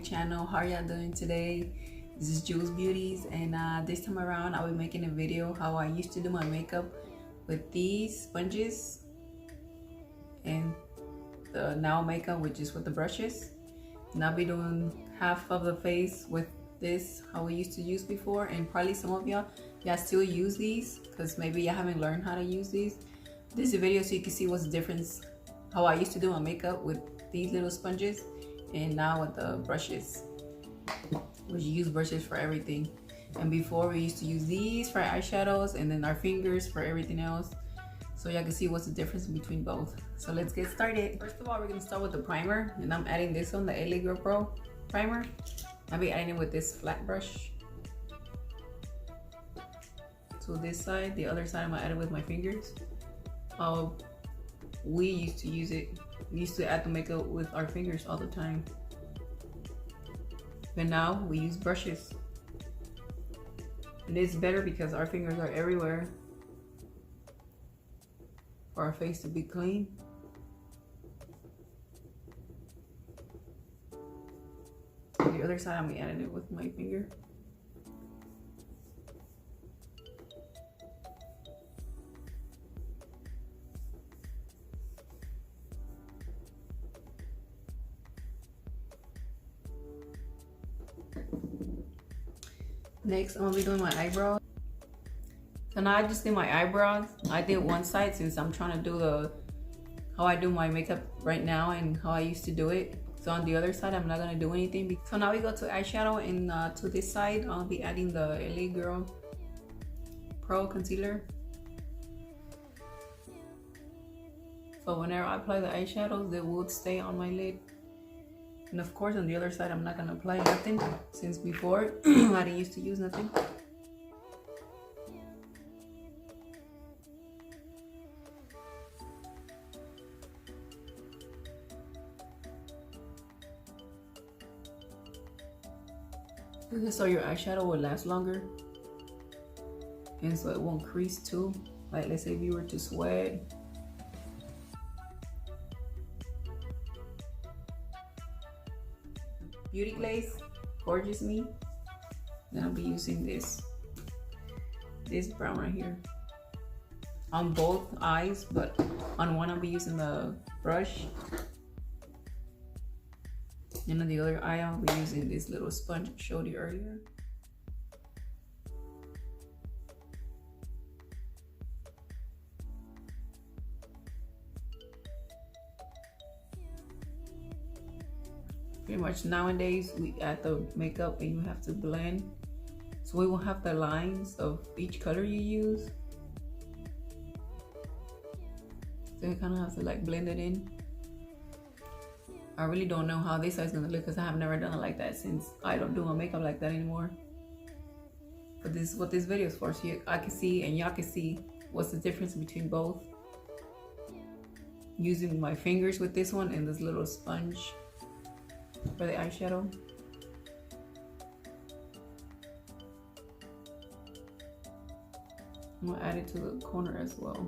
channel. How are y'all doing today? This is Jules Beauties, and this time around I'll be making a video how I used to do my makeup with these sponges and the Now makeup, which is with the brushes. And I'll be doing half of the face with this, how we used to use before, and probably some of y'all still use these because maybe y'all haven't learned how to use these. This is a video so you can see what's the difference, how I used to do my makeup with these little sponges and now with the brushes. We use brushes for everything, and before we used to use these for eyeshadows and then our fingers for everything else. So y'all can see what's the difference between both. So let's get started. First of all, we're gonna start with the primer, and I'm adding this one, the LA Girl Pro primer. I'll be adding it with this flat brush to this side. The other side I'm gonna add it with my fingers. We used to use it. We used to add the makeup with our fingers all the time. But now we use brushes. And it's better because our fingers are everywhere for our face to be clean. The other side, I'm adding it with my finger. Next, I'm gonna be doing my eyebrows. So now I just did my eyebrows. I did one side since I'm trying to do how I do my makeup right now and how I used to do it. So on the other side, I'm not gonna do anything. So now we go to eyeshadow, and to this side, I'll be adding the LA Girl Pro Concealer. So whenever I apply the eyeshadows, they would stay on my lid. And of course, on the other side, I'm not gonna apply nothing since before I didn't used to use nothing. This is so your eyeshadow will last longer, and so it won't crease too. Like, let's say if you were to sweat. Beauty Glaze Gorgeous Me. Then I'll be using this brown right here on both eyes, but on one I'll be using the brush, and on the other eye I'll be using this little sponge I showed you earlier. Pretty much nowadays we add the makeup and you have to blend, so we won't have the lines of each color you use. So you kind of have to like blend it in. I really don't know how this side's gonna look because I have never done it like that since I don't do my makeup like that anymore. But this is what this video is for, so I can see and y'all can see what's the difference between both. Using my fingers with this one and this little sponge for the eyeshadow. I'm gonna add it to the corner as well.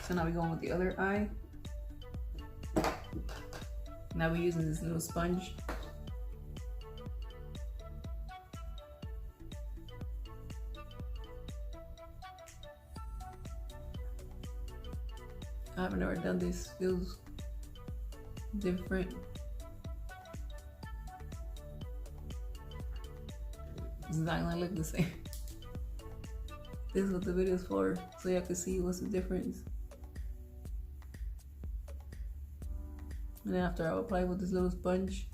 So now we're going with the other eye. Now we're using this little sponge. I've never done this, feels different. It's not gonna look the same. This is what the video is for, so y'all can see what's the difference. And then after I'll apply with this little sponge,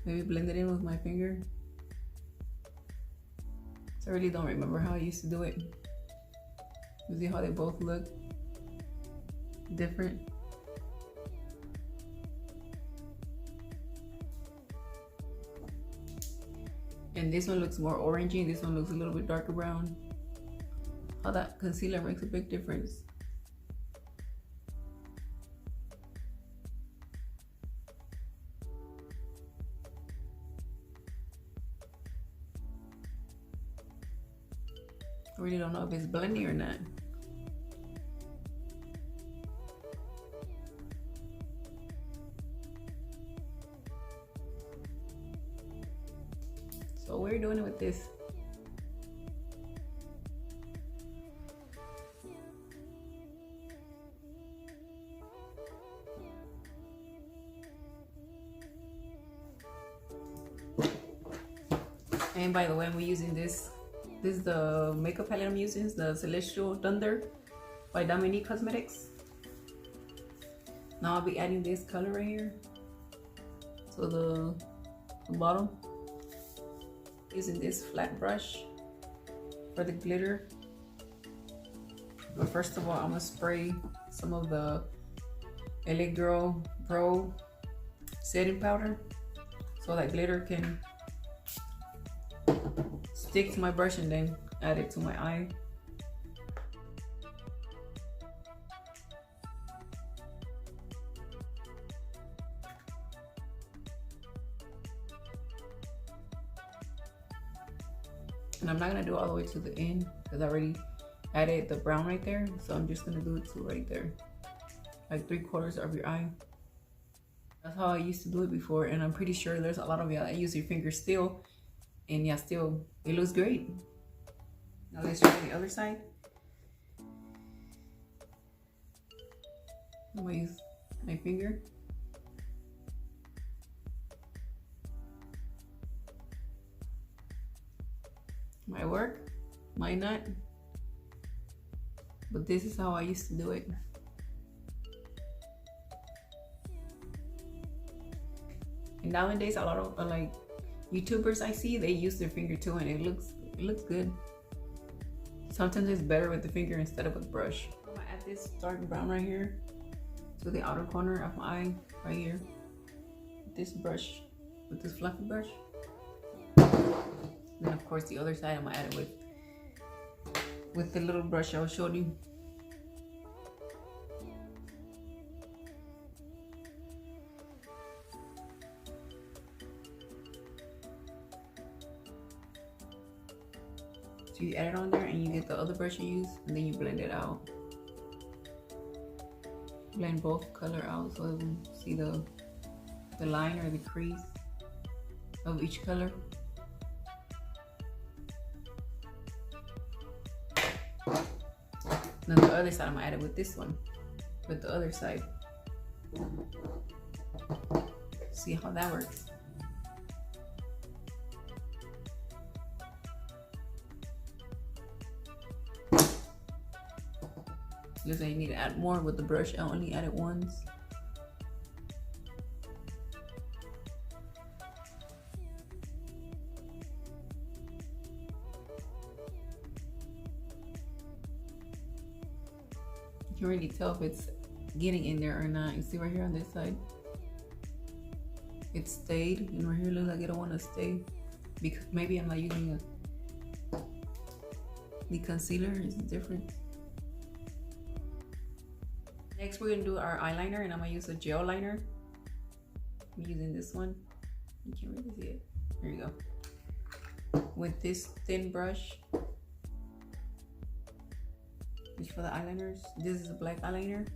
maybe blend it in with my finger. So I really don't remember how I used to do it. You see how they both look different. And this one looks more orangey, this one looks a little bit darker brown. How that concealer makes a big difference. I really don't know if it's blending or not. So we're doing it with this. And by the way, I'm using this. This is the makeup palette I'm using. It's the Celestial Thunder by Dominique Cosmetics. Now I'll be adding this color right here. So the bottom. Using this flat brush for the glitter. But first of all, I'm gonna spray some of the LA Girl Pro setting powder so that glitter can stick to my brush, and then add it to my eye. And I'm not gonna do it all the way to the end because I already added the brown right there. So I'm just gonna do it to right there, like 3/4 of your eye. That's how I used to do it before, and I'm pretty sure there's a lot of y'all that use your fingers still, and yeah, still it looks great. Now let's try the other side. I'm gonna use my finger. Might work, might not, but this is how I used to do it. And nowadays, a lot of like YouTubers I see, they use their finger too, and it looks good. Sometimes it's better with the finger instead of a brush. I'm gonna add this dark brown right here to the outer corner of my eye, right here. With this brush, with this fluffy brush. Then of course the other side I'm gonna add it with the little brush I was showing you. So you add it on there and you get the other brush you use, and then you blend it out. Blend both color out so you can see the line or the crease of each color. Then the other side I'm gonna add it with this one, with the other side. See how that works. Looks like you need to add more with the brush. I only add it once. You can really tell if it's getting in there or not. You see right here on this side, it stayed, and right here looks like it don't want to stay because maybe I'm not using the concealer. Is different. Next, we're gonna do our eyeliner, and I'm gonna use a gel liner. I'm using this one. You can't really see it. There you go. With this thin brush. This for the eyeliners. This is a black eyeliner.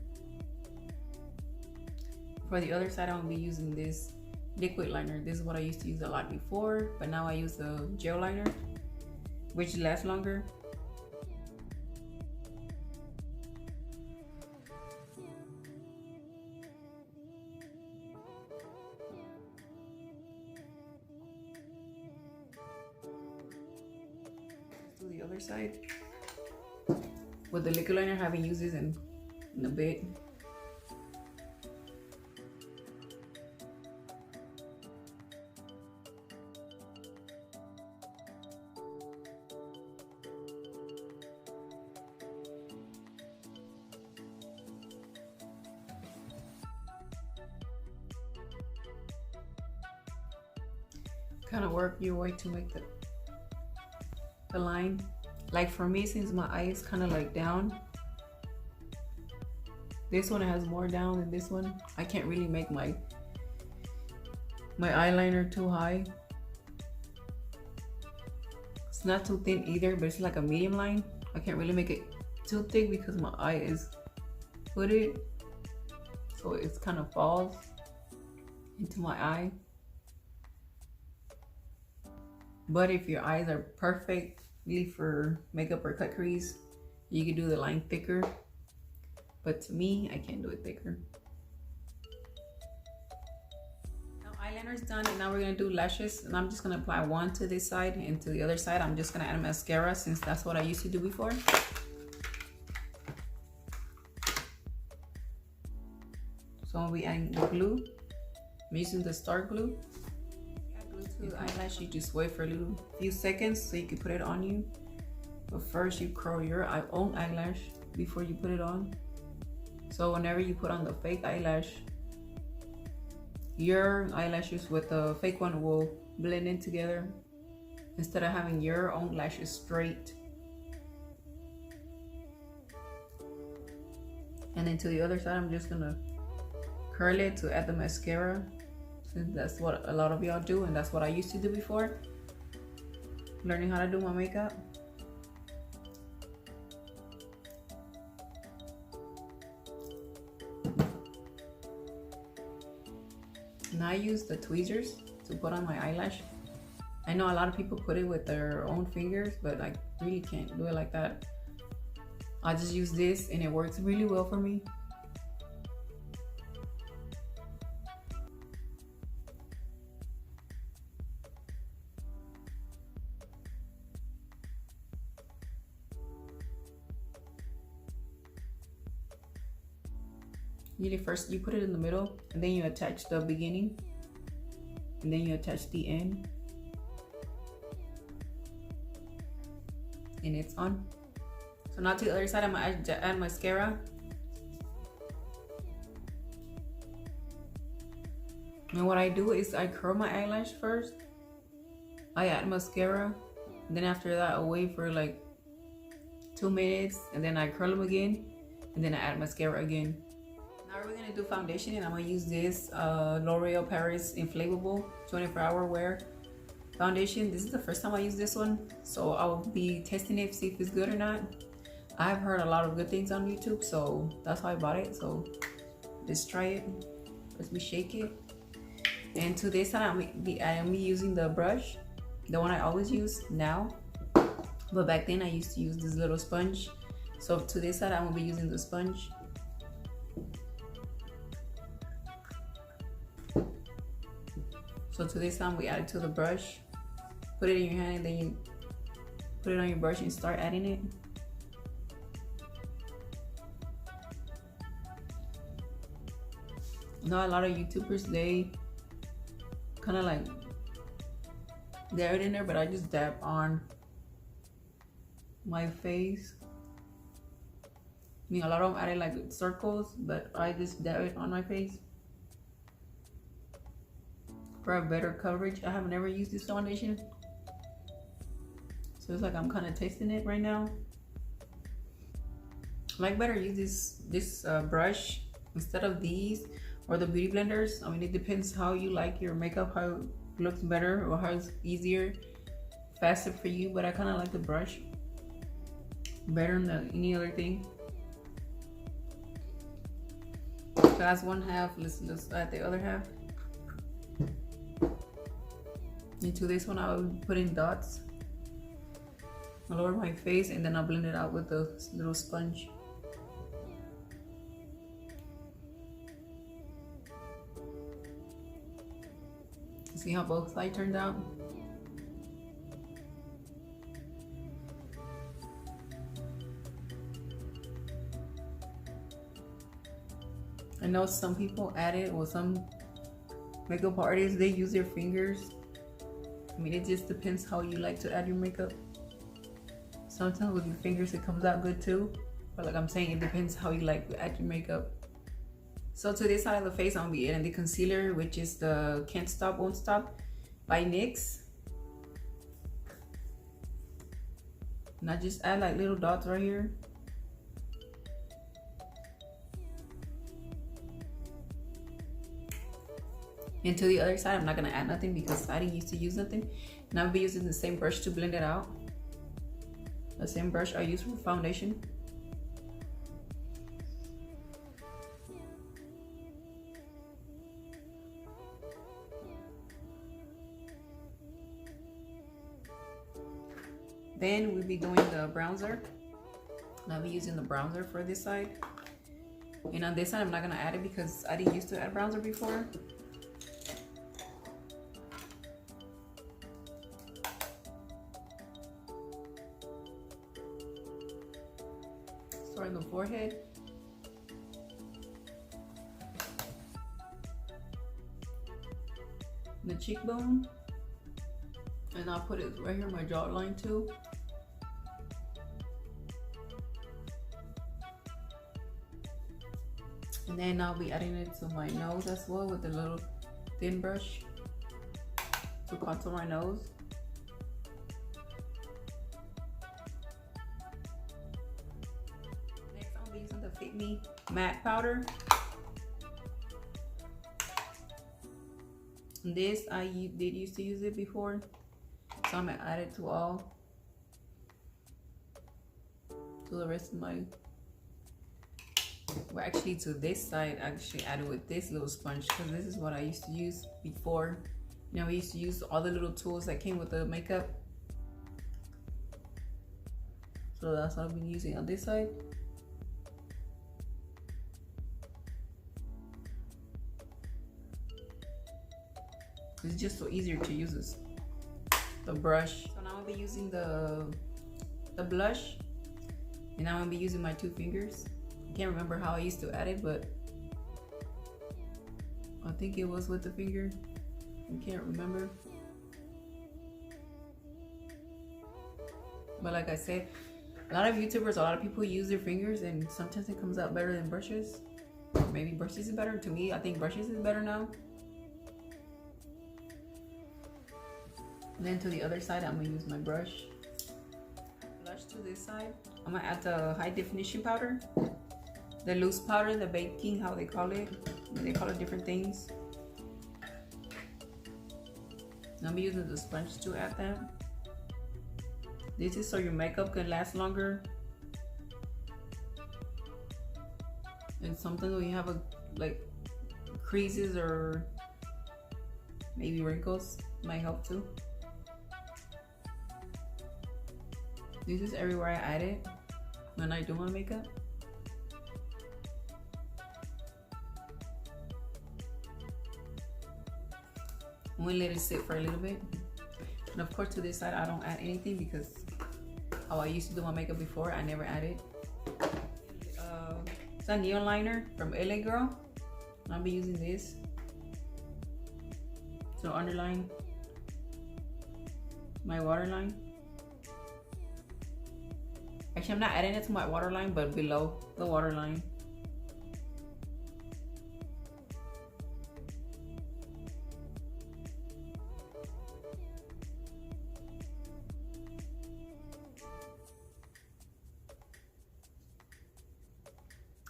For the other side, I'm gonna be using this liquid liner. This is what I used to use a lot before, but now I use the gel liner, which lasts longer. The other side with the liquid liner. I haven't used this in a bit. Kind of work your way to make the line. Like for me, since my eye is kind of like down, this one has more down than this one. I can't really make my eyeliner too high. It's not too thin either, but it's like a medium line. I can't really make it too thick because my eye is hooded, so it kind of falls into my eye. But if your eyes are perfectly for makeup or cut crease, you can do the line thicker. But to me, I can't do it thicker. Now eyeliner's done, and now we're gonna do lashes. And I'm just gonna apply one to this side, and to the other side, I'm just gonna add mascara since that's what I used to do before. So I'll be adding the glue. I'm using the Star Glue. Add glue to the eyelash. You just wait for a few seconds so you can put it on you. But first, you curl your own eyelash before you put it on. So whenever you put on the fake eyelash, your eyelashes with the fake one will blend in together instead of having your own lashes straight. And then to the other side, I'm just gonna curl it to add the mascara, since that's what a lot of y'all do, and that's what I used to do before learning how to do my makeup. And I use the tweezers to put on my eyelash. I know a lot of people put it with their own fingers, but I really can't do it like that. I just use this and it works really well for me. Usually first you put it in the middle, and then you attach the beginning, and then you attach the end, and it's on. So now to the other side, I'm gonna add mascara. And what I do is I curl my eyelash first, I add mascara, and then after that I wait for like 2 minutes, and then I curl them again, and then I add mascara again. Now we're gonna do foundation, and I'm gonna use this L'Oreal Paris Infallible 24-hour wear foundation. This is the first time I use this one, so I'll be testing it to see if it's good or not. I've heard a lot of good things on YouTube, so that's why I bought it. So let's try it. Let's shake it. And to this side, I am using the brush, the one I always use now, but back then I used to use this little sponge. So to this side, I'm gonna be using the sponge. So to this time, we add it to the brush. Put it in your hand, and then you put it on your brush and start adding it. You know, a lot of YouTubers, they kind of like dab it in there, but I just dab on my face. I mean, a lot of them added like circles, but I just dab it on my face for a better coverage. I have never used this foundation, so it's like I'm kind of testing it right now. I like better use this brush instead of these or the beauty blenders. I mean, it depends how you like your makeup, how it looks better or how it's easier, faster for you, but I kind of like the brush better than any other thing. So that's one half. Let's add the other half. Into this one, I will put in dots all over my face, and then I'll blend it out with the little sponge. See how both sides turned out? I know some people add it, or some makeup artists, they use their fingers. I mean, it just depends how you like to add your makeup. Sometimes with your fingers it comes out good too, but like I'm saying, it depends how you like to add your makeup. So to this side of the face, I'm gonna be adding the concealer, which is the Can't Stop Won't Stop by NYX. And I just add like little dots right here. And to the other side, I'm not gonna add nothing because I didn't used to use nothing. And I'll be using the same brush to blend it out. the same brush I use for foundation. Then we'll be doing the bronzer. I'll be using the bronzer for this side. And on this side, I'm not gonna add it because I didn't used to add bronzer before. Start on the forehead. The cheekbone. And I'll put it right here in my jawline too. And then I'll be adding it to my nose as well with a little thin brush to contour my nose. Next, I'll be using the Fit Me matte powder. And this, I did used to use it before, so I'm gonna add it to the rest of my, well, actually to this side. I actually added with this little sponge because this is what I used to use before. You know, we used to use all the little tools that came with the makeup. So that's what I've been using on this side. It's just so easier to use this, the brush. So now I'm gonna be using the blush, and now I'm gonna be using my 2 fingers. I can't remember how I used to add it, but I think it was with the finger. I can't remember. But like I said, a lot of YouTubers, a lot of people use their fingers, and sometimes it comes out better than brushes. Maybe brushes is better. To me, I think brushes is better now. And then to the other side, I'm gonna use my brush. Blush to this side. I'm gonna add the high definition powder, the loose powder, the baking, how they call it. They call it different things. I'm using the sponge to add that. This is so your makeup can last longer. And sometimes when you have like creases or maybe wrinkles, might help too. This is everywhere I add it when I do my makeup. I'm gonna let it sit for a little bit. And of course to this side I don't add anything because how I used to do my makeup before, I never added. It's a neon liner from LA Girl. I'll be using this to underline my waterline. Actually, I'm not adding it to my waterline, but below the waterline.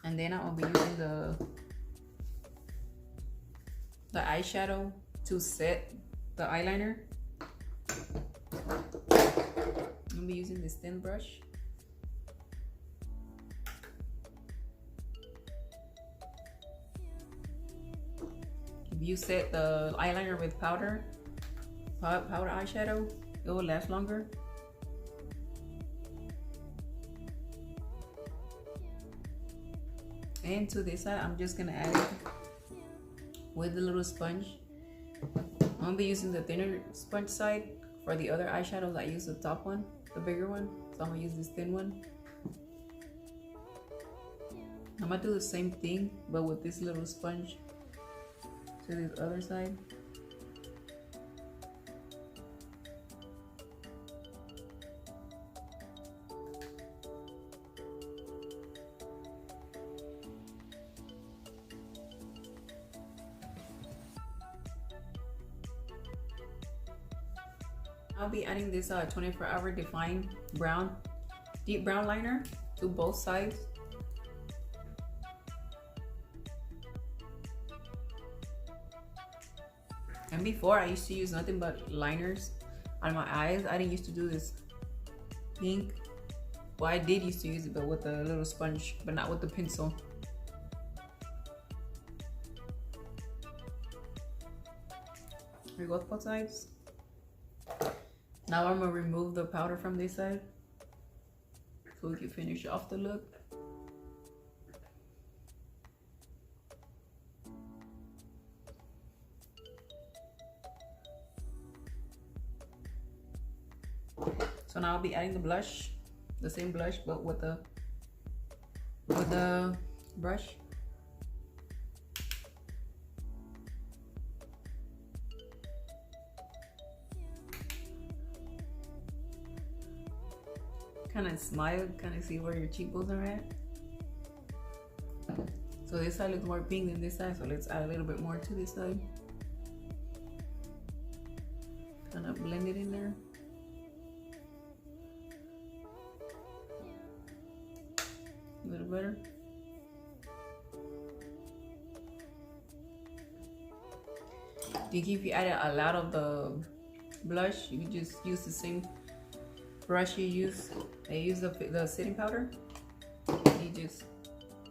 And then I'll be using the eyeshadow to set the eyeliner. I'll be using this thin brush. If you set the eyeliner with powder eyeshadow, it will last longer. And to this side, I'm just gonna add it with the little sponge. I'm gonna be using the thinner sponge side. For the other eyeshadows, I use the top one, the bigger one. So I'm gonna use this thin one. I'm gonna do the same thing, but with this little sponge to this other side. I'll be adding this 24-hour Define brown, deep brown liner to both sides. And before, I used to use nothing but liners on my eyes. I didn't used to do this pink Well, I did used to use it, but with a little sponge, but not with the pencil. Here we go with both sides. Now I'm gonna remove the powder from this side so we can finish off the look. So now I'll be adding the blush, the same blush, but with the brush. Kind of smile, kind of see where your cheekbones are at. So this side looks more pink than this side, so let's add a little bit more to this side. Kind of blend it in there. A little better. I think if you added a lot of the blush, you can just use the same brush you use. I use the setting powder. You just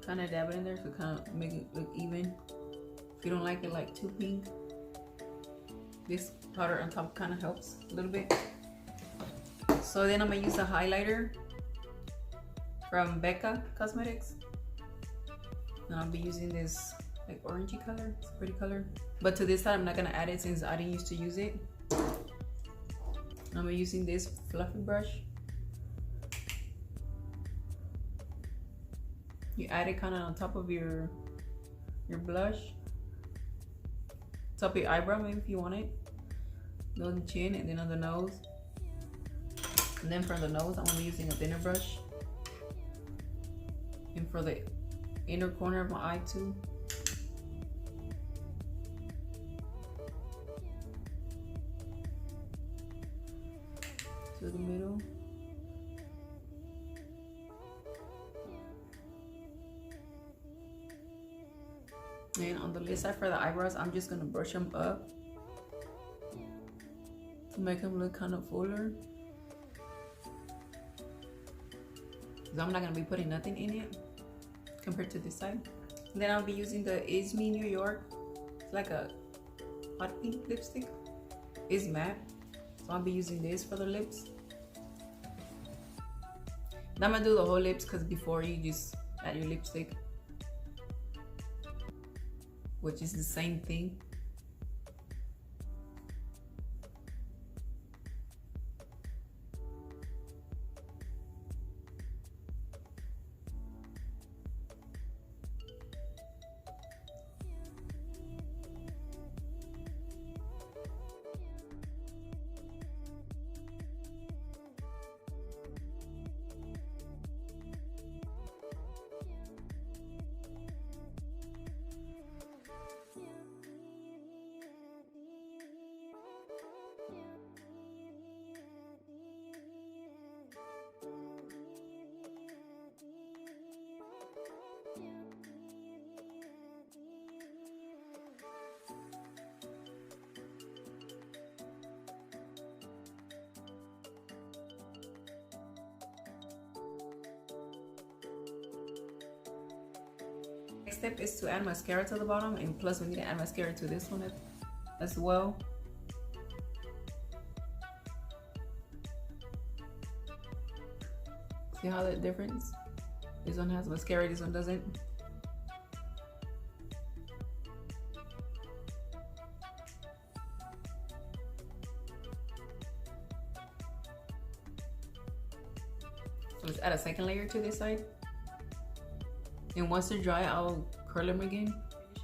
kind of dab it in there to kind of make it look even. If you don't like it like too pink, this powder on top kind of helps a little bit. So then I'm gonna use a highlighter from Becca Cosmetics, and I'll be using this like orangey color. It's a pretty color, but to this side I'm not gonna add it since I didn't used to use it. I'm using this fluffy brush. You add it kind of on top of your blush, top of your eyebrow maybe if you want it, on the chin, and then on the nose. And then for the nose, I'm gonna be using a thinner brush. And for the inner corner of my eye too. To the middle. And on the lid side for the eyebrows, I'm just gonna brush them up to make them look kind of fuller. Because I'm not gonna be putting nothing in it compared to this side. And then I'll be using the Is Me New York. It's like a hot pink lipstick. It's matte. So I'll be using this for the lips. Now I'm gonna do the whole lips because before you just add your lipstick, which is the same thing. Next step is to add mascara to the bottom, and plus we need to add mascara to this one as well. See how that difference? This one has mascara, this one doesn't. So let's add a second layer to this side. And once they're dry, I'll curl them again.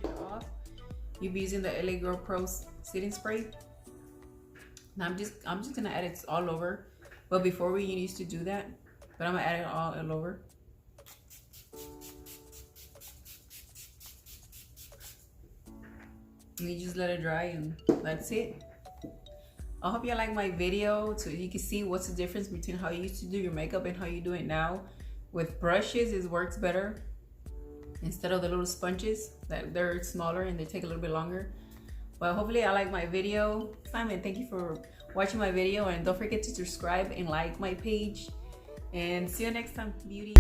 Finish it off. You'll be using the LA Girl Pro setting spray. Now I'm just gonna add it all over. But before we used to do that, but I'm gonna add it all over. And you just let it dry, and that's it. I hope you like my video so you can see what's the difference between how you used to do your makeup and how you do it now. With brushes, it works better. Instead of the little sponges that they're smaller and they take a little bit longer. But hopefully I like my video. Simon, thank you for watching my video, and don't forget to subscribe and like my page. And see you next time, beauties.